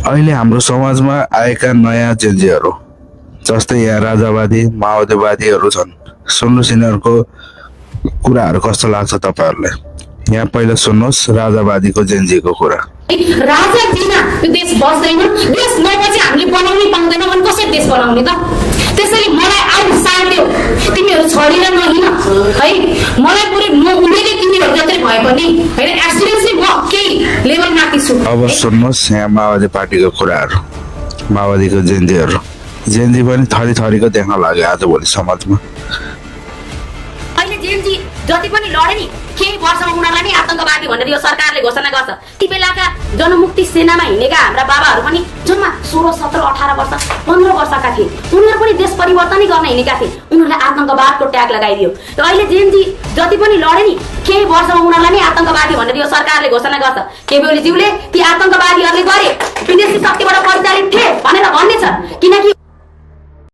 अहिले हाम्रो समाजमा आएका नयाँ जेन्जीहरू जस्तै यहाँ राजावादी माओवादीवादीहरू छन्। सुन्नुहोस् यिनीहरूको कुराहरू कस्तो लाग्छ तपाईँहरूलाई। यहाँ पहिला सुन्नुहोस् राजावादीको जेन्जीको कुरा। राजा बिना यो देश बस्दैन, देश नबसे हामीले बनाउनै पाउँदैनौँ अनि कसरी देश बनाउने त? त्यसैले मलाई आउ साथ देऊ, तिमीहरू छोडेर नहिँड है। मलाई पुरै म उनीले तिमीहरू जस्तै भए पनि होइन एक्सपिरियन्स म केही लेभल माथि छु। अब सुन्नुहोस् यहाँ माओवादी पार्टीको कुराहरू। माओवादीको जेन्जीहरू जेन्जी पनि थरी थरीको देख्न लाग्यो आजभोलि समाजमा। अहिले जेन्जी जति पनि लडे नि केही वर्षमा उनीहरूलाई नै आतंकवादी भनेर यो सरकारले घोषणा गर्छ। ती बेलाका जनमुक्ति सेनामा हिँडेका हाम्रा बाबाहरू पनि जम्मा 16, 17, 18 वर्ष 15 वर्षका थिए। उनीहरू पनि देश परिवर्तनै गर्न हिँडेका थिए। उनीहरूलाई आतंकवादको ट्याग लगाइदियो। र अहिले जेन्जी जति पनि लडे नि केही वर्षमा उनीहरूलाई नै आतंकवादी भनेर यो सरकारले घोषणा गर्छ। केपी ओलीज्यूले ती आतंकवादीहरूले गरे विदेशी शक्तिबाट परिचालित थिए भनेर भन्ने छ। किनकि